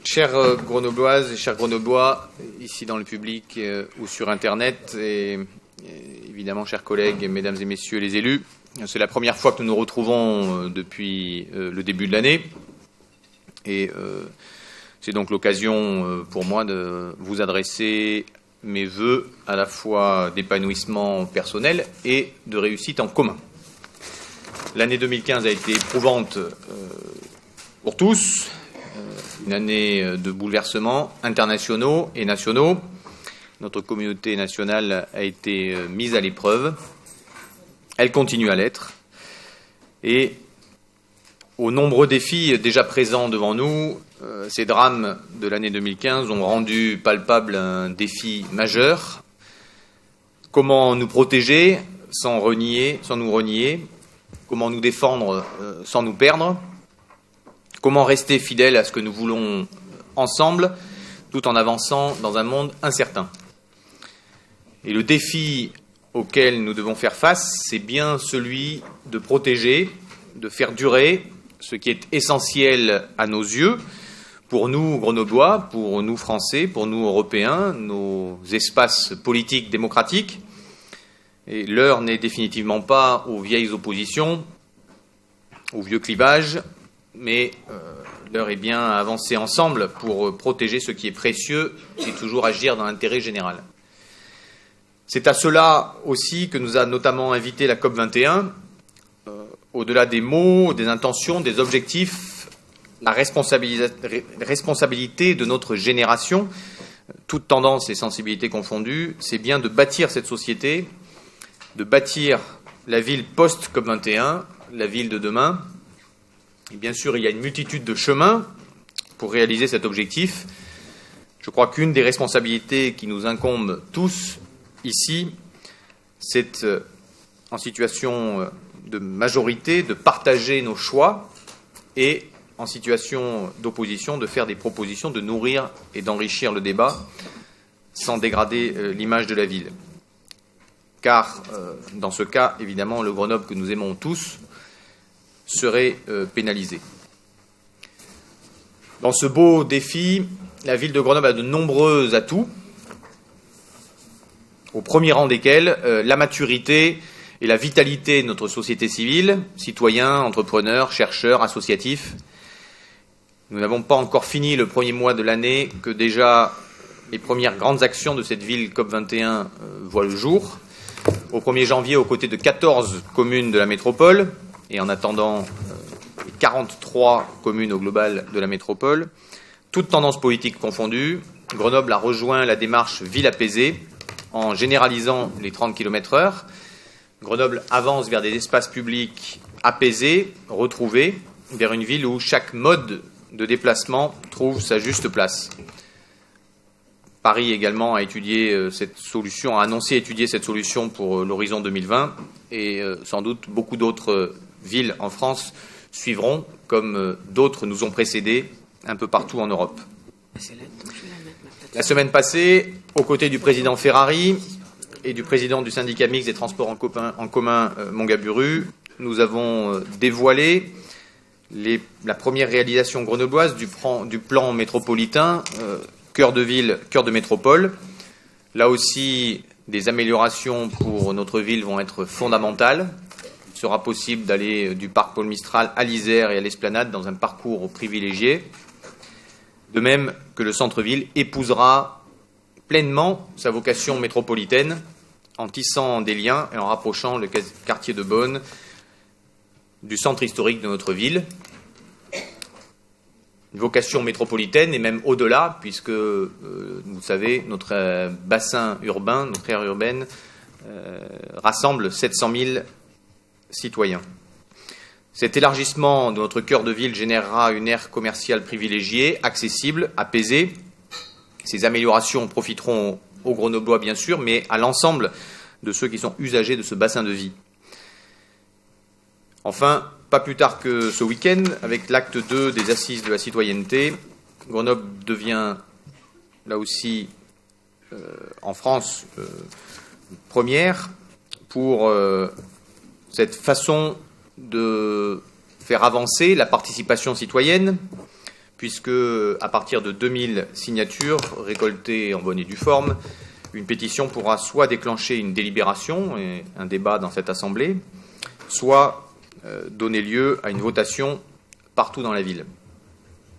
Chères Grenobloises et chers Grenoblois, ici dans le public ou sur Internet, et évidemment, chers collègues, mesdames et messieurs les élus, c'est la première fois que nous nous retrouvons depuis le début de l'année. Et c'est donc l'occasion pour moi de vous adresser mes vœux à la fois d'épanouissement personnel et de réussite en commun. L'année 2015 a été éprouvante pour tous, une année de bouleversements internationaux et nationaux. Notre communauté nationale a été mise à l'épreuve. Elle continue à l'être. Et aux nombreux défis déjà présents devant nous, ces drames de l'année 2015 ont rendu palpable un défi majeur. Comment nous protéger sans nous renier? Comment nous défendre sans nous perdre? Comment rester fidèles à ce que nous voulons ensemble, tout en avançant dans un monde incertain? Et le défi auquel nous devons faire face, c'est bien celui de protéger, de faire durer ce qui est essentiel à nos yeux, pour nous Grenoblois, pour nous Français, pour nous Européens, nos espaces politiques démocratiques. Et l'heure n'est définitivement pas aux vieilles oppositions, aux vieux clivages, mais l'heure est bien à avancer ensemble pour protéger ce qui est précieux et toujours agir dans l'intérêt général. C'est à cela aussi que nous a notamment invité la COP21, au-delà des mots, des intentions, des objectifs, la responsabilité de notre génération, toutes tendances et sensibilités confondues, c'est bien de bâtir cette société, de bâtir la ville post-COP21, la ville de demain. Et bien sûr, il y a une multitude de chemins pour réaliser cet objectif. Je crois qu'une des responsabilités qui nous incombe tous ici, c'est en situation de majorité de partager nos choix et en situation d'opposition de faire des propositions, de nourrir et d'enrichir le débat sans dégrader l'image de la ville. Car dans ce cas, évidemment, le Grenoble que nous aimons tous serait pénalisé. Dans ce beau défi, la ville de Grenoble a de nombreux atouts, au premier rang desquels la maturité et la vitalité de notre société civile, citoyens, entrepreneurs, chercheurs, associatifs. Nous n'avons pas encore fini le premier mois de l'année que déjà les premières grandes actions de cette ville COP21 voient le jour. Au 1er janvier, aux côtés de 14 communes de la métropole, et en attendant 43 communes au global de la métropole, toutes tendances politiques confondues, Grenoble a rejoint la démarche ville apaisée en généralisant les 30 km/h. Grenoble avance vers des espaces publics apaisés, retrouvés, vers une ville où chaque mode de déplacement trouve sa juste place. Paris également a étudié cette solution, a annoncé étudier cette solution pour l'horizon 2020 et sans doute beaucoup d'autres villes en France suivront, comme d'autres nous ont précédés un peu partout en Europe. La semaine passée, aux côtés du président Ferrari et du président du syndicat mixte des transports en commun Montgaburu, nous avons dévoilé la première réalisation grenobloise du plan métropolitain cœur de ville, cœur de métropole. Là aussi, des améliorations pour notre ville vont être fondamentales. Il sera possible d'aller du parc Paul Mistral à l'Isère et à l'Esplanade dans un parcours privilégié. De même que le centre-ville épousera pleinement sa vocation métropolitaine en tissant des liens et en rapprochant le quartier de Beaune du centre historique de notre ville. Une vocation métropolitaine et même au-delà, puisque, vous savez, notre bassin urbain, notre aire urbaine, rassemble 700 000 citoyens. Cet élargissement de notre cœur de ville générera une aire commerciale privilégiée, accessible, apaisée. Ces améliorations profiteront aux Grenoblois, bien sûr, mais à l'ensemble de ceux qui sont usagers de ce bassin de vie. Enfin, pas plus tard que ce week-end, avec l'acte 2 des Assises de la citoyenneté, Grenoble devient, là aussi, en France, première pour cette façon de faire avancer la participation citoyenne, puisque à partir de 2000 signatures récoltées en bonne et due forme, une pétition pourra soit déclencher une délibération et un débat dans cette assemblée, soit donner lieu à une votation partout dans la ville.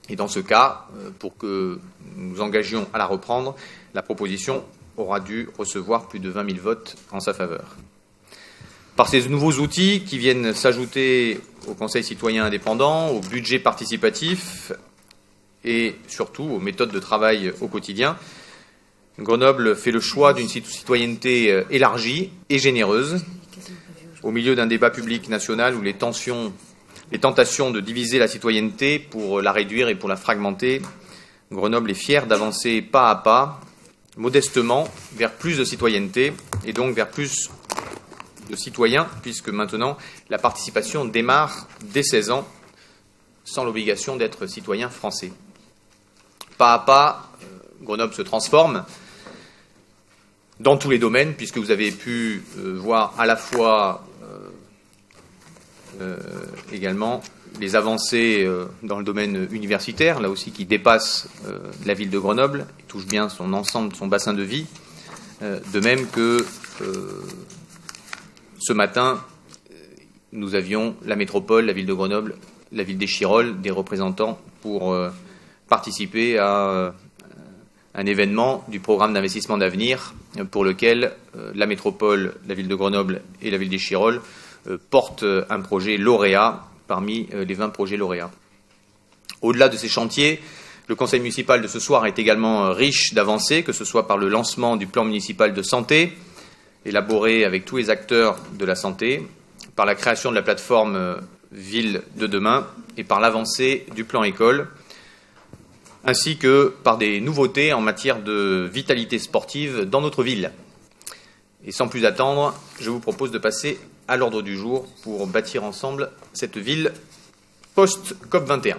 Et dans ce cas, pour que nous engagions à la reprendre, la proposition aura dû recevoir plus de 20 000 votes en sa faveur. Par ces nouveaux outils qui viennent s'ajouter au Conseil citoyen indépendant, au budget participatif et surtout aux méthodes de travail au quotidien, Grenoble fait le choix d'une citoyenneté élargie et généreuse, au milieu d'un débat public national où les tentations de diviser la citoyenneté pour la réduire et pour la fragmenter. Grenoble est fier d'avancer pas à pas, modestement, vers plus de citoyenneté et donc vers plus de citoyens, puisque maintenant la participation démarre dès 16 ans, sans l'obligation d'être citoyen français. Pas à pas, Grenoble se transforme dans tous les domaines, puisque vous avez pu voir à la fois également les avancées dans le domaine universitaire, là aussi qui dépassent la ville de Grenoble, et touche bien son ensemble, son bassin de vie, de même que ce matin, nous avions la métropole, la ville de Grenoble, la ville d'Échirolles, des représentants pour participer à un événement du programme d'investissement d'avenir pour lequel la métropole, la ville de Grenoble et la ville d'Échirolles portent un projet lauréat parmi les 20 projets lauréats. Au-delà de ces chantiers, le conseil municipal de ce soir est également riche d'avancées, que ce soit par le lancement du plan municipal de santé, élaboré avec tous les acteurs de la santé, par la création de la plateforme Ville de demain et par l'avancée du plan école, ainsi que par des nouveautés en matière de vitalité sportive dans notre ville. Et sans plus attendre, je vous propose de passer à l'ordre du jour pour bâtir ensemble cette ville post-COP21.